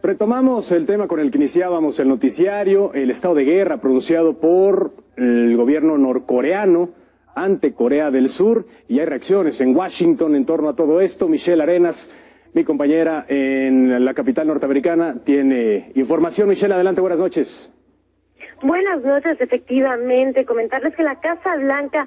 Retomamos el tema con el que iniciábamos el noticiario, el estado de guerra pronunciado por el gobierno norcoreano ante Corea del Sur, y hay reacciones en Washington en torno a todo esto. Michelle Arenas, mi compañera en la capital norteamericana, tiene información. Michelle, adelante, buenas noches. Buenas noches, efectivamente, comentarles que la Casa Blanca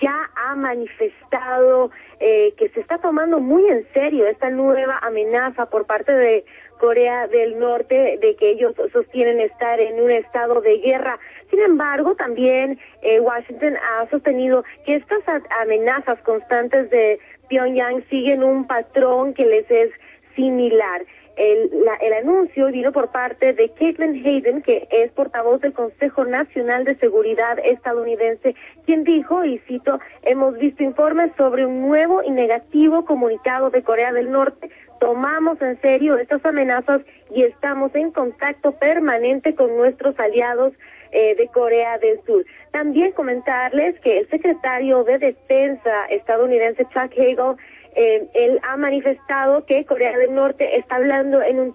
ya ha manifestado que se está tomando muy en serio esta nueva amenaza por parte de Corea del Norte de que ellos sostienen estar en un estado de guerra. Sin embargo, también Washington ha sostenido que estas amenazas constantes de Pyongyang siguen un patrón que les es similar. El anuncio vino por parte de Caitlin Hayden, que es portavoz del Consejo Nacional de Seguridad estadounidense, quien dijo, y cito, hemos visto informes sobre un nuevo y negativo comunicado de Corea del Norte, tomamos en serio estas amenazas y estamos en contacto permanente con nuestros aliados de Corea del Sur. También comentarles que el secretario de Defensa estadounidense, Chuck Hagel, él ha manifestado que Corea del Norte está hablando en un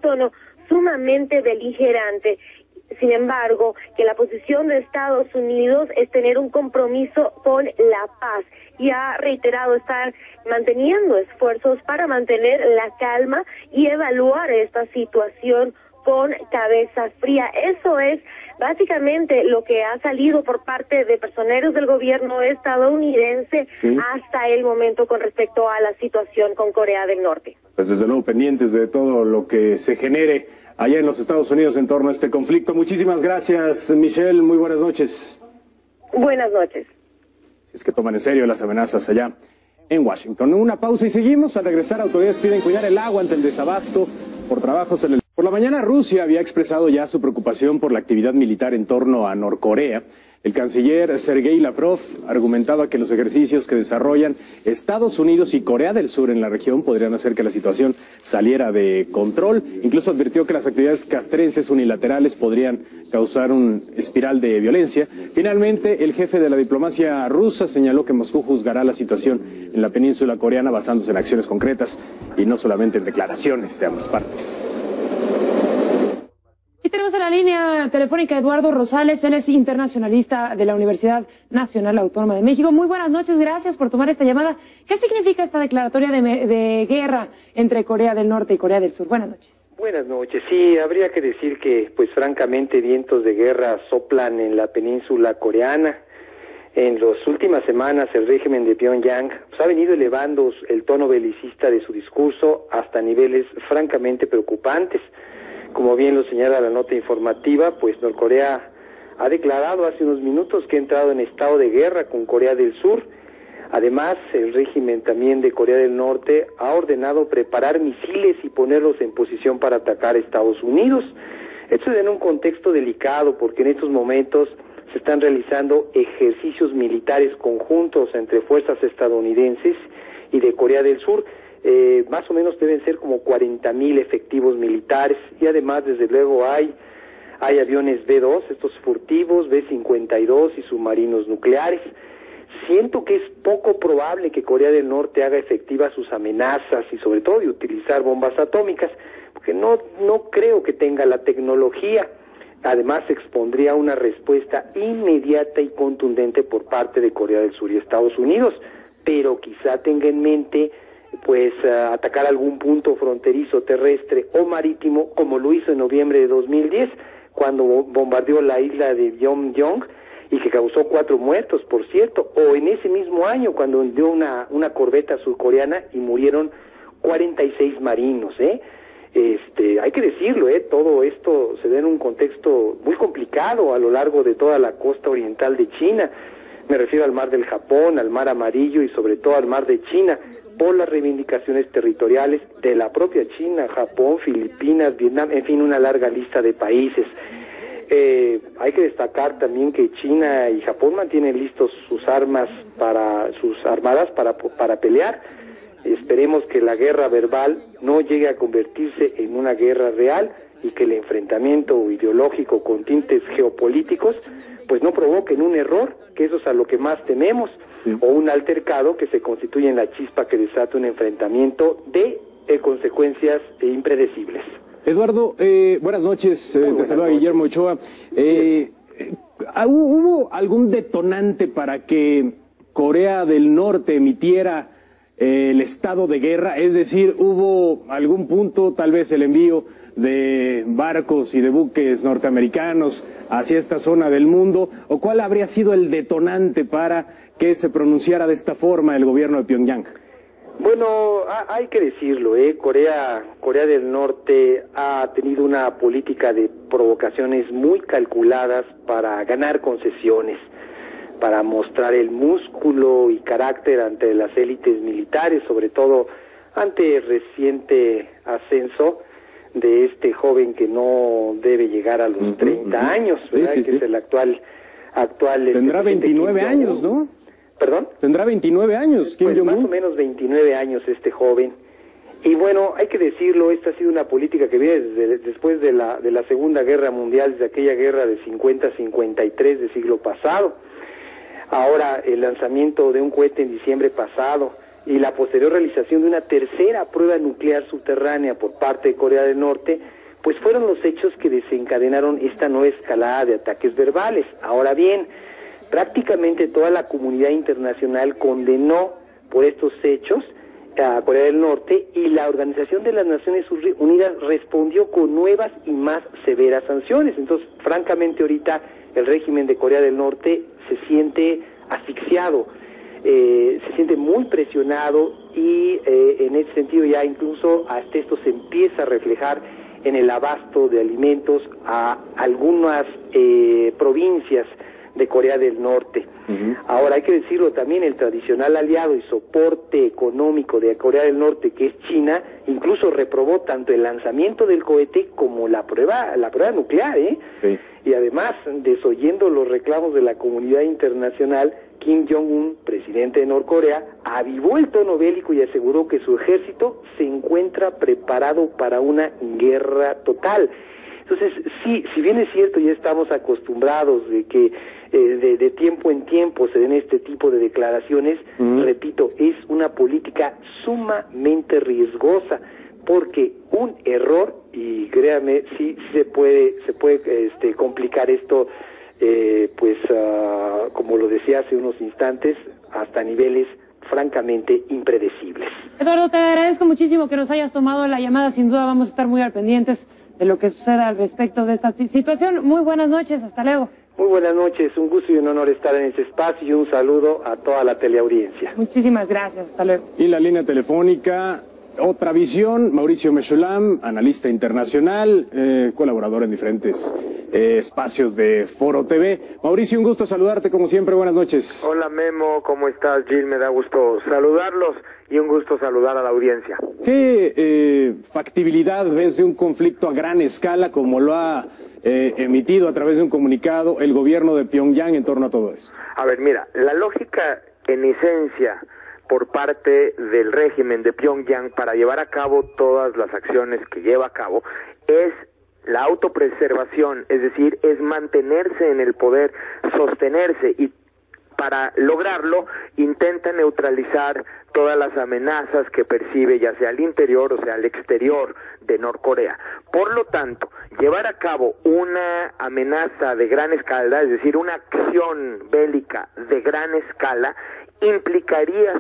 tono sumamente beligerante. Sin embargo, que la posición de Estados Unidos es tener un compromiso con la paz y ha reiterado estar manteniendo esfuerzos para mantener la calma y evaluar esta situación con cabeza fría. Eso es básicamente lo que ha salido por parte de personeros del gobierno estadounidense hasta el momento con respecto a la situación con Corea del Norte. Pues desde luego pendientes de todo lo que se genere allá en los Estados Unidos en torno a este conflicto. Muchísimas gracias, Michelle. Muy buenas noches. Buenas noches. Si es que toman en serio las amenazas allá en Washington. Una pausa y seguimos. Al regresar, autoridades piden cuidar el agua ante el desabasto por trabajos en el... Por la mañana, Rusia había expresado ya su preocupación por la actividad militar en torno a Norcorea. El canciller Sergei Lavrov argumentaba que los ejercicios que desarrollan Estados Unidos y Corea del Sur en la región podrían hacer que la situación saliera de control. Incluso advirtió que las actividades castrenses unilaterales podrían causar un espiral de violencia. Finalmente, el jefe de la diplomacia rusa señaló que Moscú juzgará la situación en la península coreana basándose en acciones concretas y no solamente en declaraciones de ambas partes. Y tenemos en la línea telefónica a Eduardo Rosales, él es internacionalista de la Universidad Nacional Autónoma de México. Muy buenas noches, gracias por tomar esta llamada. ¿Qué significa esta declaratoria de guerra entre Corea del Norte y Corea del Sur? Buenas noches. Buenas noches. Sí, habría que decir que, pues francamente, vientos de guerra soplan en la península coreana. En las últimas semanas, el régimen de Pyongyang ha venido elevando el tono belicista de su discurso hasta niveles francamente preocupantes. Como bien lo señala la nota informativa, pues Norcorea ha declarado hace unos minutos que ha entrado en estado de guerra con Corea del Sur. Además, el régimen también de Corea del Norte ha ordenado preparar misiles y ponerlos en posición para atacar a Estados Unidos. Esto es en un contexto delicado porque en estos momentos se están realizando ejercicios militares conjuntos entre fuerzas estadounidenses y de Corea del Sur. Más o menos deben ser como 40,000 efectivos militares y además desde luego hay aviones B-2, estos furtivos, B-52 y submarinos nucleares. Siento que es poco probable que Corea del Norte haga efectivas sus amenazas y sobre todo de utilizar bombas atómicas, porque no creo que tenga la tecnología. Además expondría una respuesta inmediata y contundente por parte de Corea del Sur y Estados Unidos, pero quizá tenga en mente pues atacar algún punto fronterizo terrestre o marítimo, como lo hizo en noviembre de 2010, cuando bombardeó la isla de Yeonjong y que causó 4 muertos, por cierto, o en ese mismo año cuando hundió una corbeta surcoreana y murieron 46 marinos, hay que decirlo, todo esto se da en un contexto muy complicado a lo largo de toda la costa oriental de China. Me refiero al mar del Japón, al mar Amarillo y sobre todo al mar de China, por las reivindicaciones territoriales de la propia China, Japón, Filipinas, Vietnam, en fin, una larga lista de países. Hay que destacar también que China y Japón mantienen listos sus armadas para pelear. Esperemos que la guerra verbal no llegue a convertirse en una guerra real y que el enfrentamiento ideológico con tintes geopolíticos pues no provoquen un error, que eso es a lo que más tememos, o un altercado que se constituye en la chispa que desata un enfrentamiento de consecuencias impredecibles. Eduardo, buenas noches, te saluda Guillermo Ochoa. ¿Hubo algún detonante para que Corea del Norte emitiera el estado de guerra? Es decir, ¿hubo algún punto, tal vez el envío de barcos y de buques norteamericanos hacia esta zona del mundo? ¿O cuál habría sido el detonante para que se pronunciara de esta forma el gobierno de Pyongyang? Bueno, hay que decirlo, Corea del Norte ha tenido una política de provocaciones muy calculadas para ganar concesiones, para mostrar el músculo y carácter ante las élites militares, sobre todo ante el reciente ascenso de este joven que no debe llegar a los 30 años, ¿verdad? Que es el actual. Tendrá 29 años, ¿no? ¿Perdón? Tendrá 29 años, Kim Jong-un. Más o menos 29 años este joven. Y bueno, hay que decirlo, esta ha sido una política que viene después de la Segunda Guerra Mundial, desde aquella guerra de 50-53 del siglo pasado. Ahora el lanzamiento de un cohete en diciembre pasado y la posterior realización de una tercera prueba nuclear subterránea por parte de Corea del Norte, pues fueron los hechos que desencadenaron esta nueva escalada de ataques verbales. Ahora bien, prácticamente toda la comunidad internacional condenó por estos hechos a Corea del Norte y la Organización de las Naciones Unidas respondió con nuevas y más severas sanciones. Entonces, francamente, ahorita el régimen de Corea del Norte se siente asfixiado, se siente muy presionado y en ese sentido ya incluso hasta esto se empieza a reflejar en el abasto de alimentos a algunas provincias de Corea del Norte. Ahora hay que decirlo también, el tradicional aliado y soporte económico de Corea del Norte, que es China, incluso reprobó tanto el lanzamiento del cohete como la prueba nuclear, Sí. Y además, desoyendo los reclamos de la comunidad internacional, Kim Jong-un, presidente de Norcorea, avivó el tono bélico y aseguró que su ejército se encuentra preparado para una guerra total. Entonces, sí, si bien es cierto, ya estamos acostumbrados de que de tiempo en tiempo se den este tipo de declaraciones, repito, es una política sumamente riesgosa, porque un error, y créame, sí se puede complicar esto, como lo decía hace unos instantes, hasta niveles francamente impredecibles. Eduardo, te agradezco muchísimo que nos hayas tomado la llamada. Sin duda vamos a estar muy al pendientes de lo que suceda al respecto de esta situación. Muy buenas noches, hasta luego. Muy buenas noches, un gusto y un honor estar en este espacio y un saludo a toda la teleaudiencia. Muchísimas gracias, hasta luego. Y la línea telefónica, otra visión, Mauricio Mecholam, analista internacional, colaborador en diferentes espacios de Foro TV. Mauricio, un gusto saludarte como siempre, buenas noches. Hola Memo, ¿cómo estás, Gil? Me da gusto saludarlos y un gusto saludar a la audiencia. ¿Qué factibilidad ves de un conflicto a gran escala como lo ha emitido a través de un comunicado el gobierno de Pyongyang en torno a todo esto? A ver, mira, la lógica en esencia por parte del régimen de Pyongyang para llevar a cabo todas las acciones que lleva a cabo es la autopreservación, es decir, es mantenerse en el poder, sostenerse, y para lograrlo intenta neutralizar todas las amenazas que percibe, ya sea al interior o sea al exterior de Norcorea. Por lo tanto, llevar a cabo una amenaza de gran escala, es decir, una acción bélica de gran escala,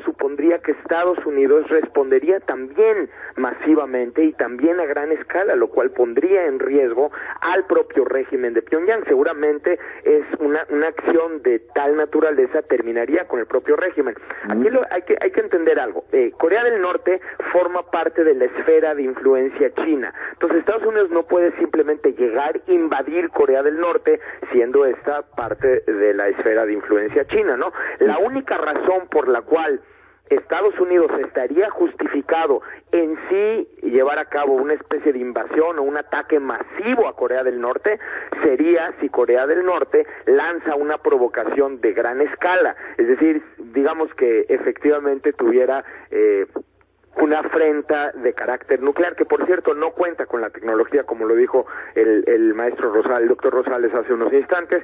supondría que Estados Unidos respondería también masivamente y también a gran escala, lo cual pondría en riesgo al propio régimen de Pyongyang. Seguramente es una acción de tal naturaleza terminaría con el propio régimen. Aquí hay que entender algo. Corea del Norte forma parte de la esfera de influencia china. Entonces Estados Unidos no puede simplemente llegar e invadir Corea del Norte siendo esta parte de la esfera de influencia china, ¿no? La única razón por la cual Estados Unidos estaría justificado en sí llevar a cabo una especie de invasión o un ataque masivo a Corea del Norte sería si Corea del Norte lanza una provocación de gran escala, es decir, digamos que efectivamente tuviera una afrenta de carácter nuclear, que por cierto no cuenta cuenta con la tecnología, como lo dijo el maestro Rosales, el doctor Rosales hace unos instantes,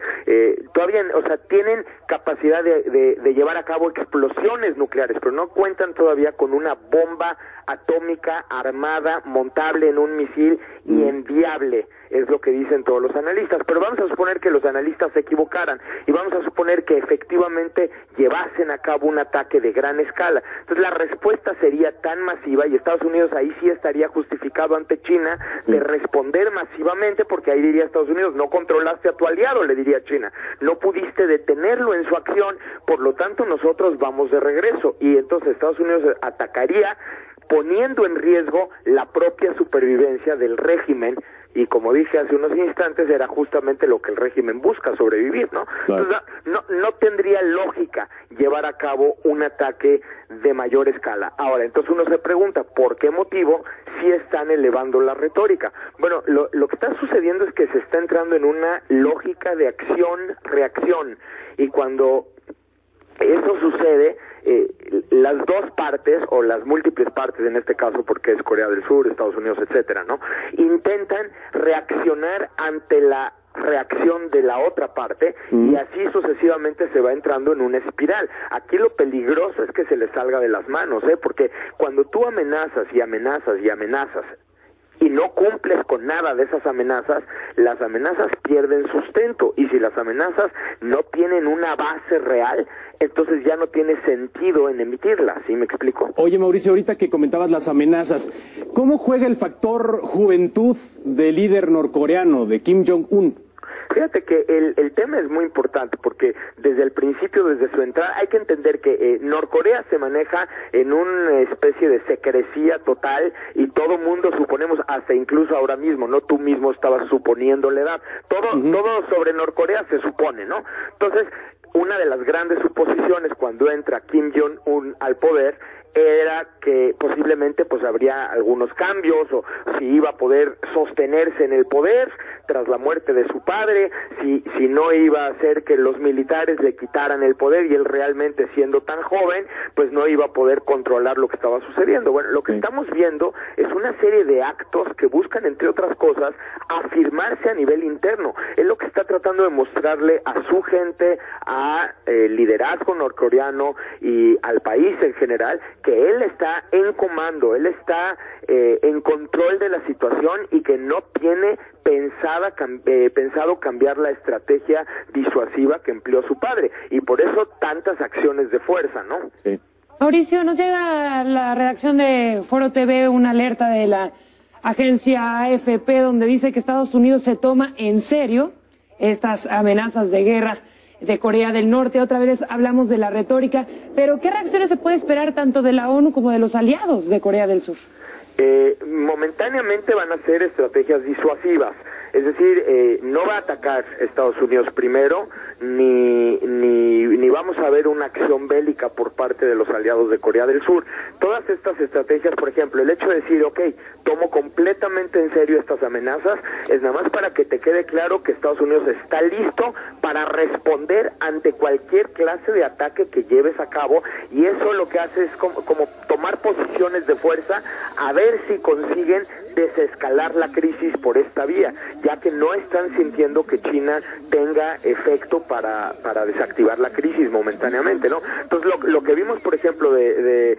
todavía, o sea, tienen capacidad de llevar a cabo explosiones nucleares, pero no cuentan todavía con una bomba atómica armada, montable en un misil y enviable, es lo que dicen todos los analistas. Pero vamos a suponer que los analistas se equivocaran y vamos a suponer que efectivamente llevasen a cabo un ataque de gran escala. Entonces la respuesta sería tan masiva, y Estados Unidos ahí sí estaría justificado ante China de responder masivamente, porque ahí diría Estados Unidos: no controlaste a tu aliado, le diría China, no pudiste detenerlo en su acción, por lo tanto nosotros vamos de regreso. Y entonces Estados Unidos atacaría, poniendo en riesgo la propia supervivencia del régimen, y como dije hace unos instantes, era justamente lo que el régimen busca, sobrevivir, ¿no? Claro. Entonces, no tendría lógica llevar a cabo un ataque de mayor escala. Ahora, entonces uno se pregunta, ¿por qué motivo si están elevando la retórica? Bueno, lo que está sucediendo es que se está entrando en una lógica de acción-reacción, y cuando eso sucede, las dos partes, o las múltiples partes en este caso, porque es Corea del Sur, Estados Unidos, etcétera, ¿no?, intentan reaccionar ante la reacción de la otra parte, y así sucesivamente se va entrando en una espiral. Aquí lo peligroso es que se les salga de las manos, porque cuando tú amenazas y amenazas y amenazas y no cumples con nada de esas amenazas, las amenazas pierden sustento, y si las amenazas no tienen una base real, entonces ya no tiene sentido en emitirlas. ¿Sí me explico? Oye, Mauricio, ahorita que comentabas las amenazas, ¿cómo juega el factor juventud del líder norcoreano, de Kim Jong-un? Fíjate que el tema es muy importante, porque desde el principio, desde su entrada, hay que entender que Norcorea se maneja en una especie de secrecía total, y todo mundo suponemos, hasta incluso ahora mismo, ¿no? Tú mismo estabas suponiendo la edad. Todo sobre Norcorea se supone, ¿no? Entonces, una de las grandes suposiciones cuando entra Kim Jong-un al poder era que posiblemente pues habría algunos cambios, o si iba a poder sostenerse en el poder tras la muerte de su padre, si no iba a hacer que los militares le quitaran el poder, y él realmente, siendo tan joven, pues no iba a poder controlar lo que estaba sucediendo. Bueno, lo que estamos viendo es una serie de actos que buscan, entre otras cosas, afirmarse a nivel interno. Es lo que está tratando de mostrarle a su gente, a liderazgo norcoreano y al país en general, que él está en comando, él está en control de la situación, y que no tiene pensado cambiar la estrategia disuasiva que empleó su padre, y por eso tantas acciones de fuerza, ¿no? Sí. Mauricio, nos llega a la redacción de Foro TV una alerta de la agencia AFP donde dice que Estados Unidos se toma en serio estas amenazas de guerra de Corea del Norte. Otra vez hablamos de la retórica, pero ¿qué reacciones se puede esperar tanto de la ONU como de los aliados de Corea del Sur? Momentáneamente van a ser estrategias disuasivas, es decir, no va a atacar Estados Unidos primero, ni vamos a ver una acción bélica por parte de los aliados de Corea del Sur. Todas estas estrategias, por ejemplo, el hecho de decir, tomo completamente en serio estas amenazas, es nada más para que te quede claro que Estados Unidos está listo para responder ante cualquier clase de ataque que lleves a cabo, y eso lo que hace es como tomar posiciones de fuerza, a ver si consiguen desescalar la crisis por esta vía, ya que no están sintiendo que China tenga efecto para desactivar la crisis momentáneamente, ¿no? Entonces lo que vimos, por ejemplo, de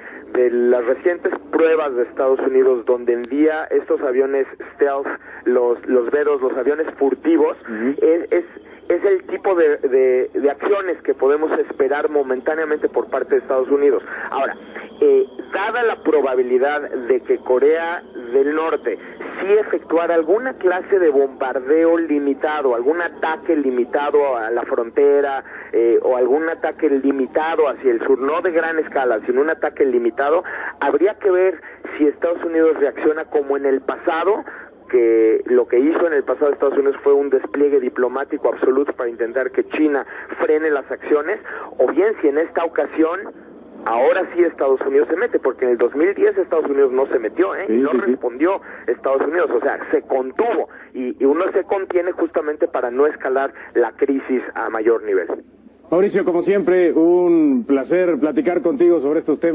las recientes pruebas de Estados Unidos, donde envía estos aviones stealth, los B-2, los aviones furtivos, es el tipo de acciones que podemos esperar momentáneamente por parte de Estados Unidos. Ahora, dada la probabilidad de que Corea del Norte sí efectuara alguna clase de bombardeo limitado, algún ataque limitado a la frontera, o algún ataque limitado hacia el sur, no de gran escala, sino un ataque limitado, habría que ver si Estados Unidos reacciona como en el pasado, que lo que hizo en el pasado Estados Unidos fue un despliegue diplomático absoluto para intentar que China frene las acciones, o bien si en esta ocasión ahora sí Estados Unidos se mete, porque en el 2010 Estados Unidos no se metió, no respondió Estados Unidos, o sea, se contuvo, y uno se contiene justamente para no escalar la crisis a mayor nivel. Mauricio, como siempre, un placer platicar contigo sobre estos temas.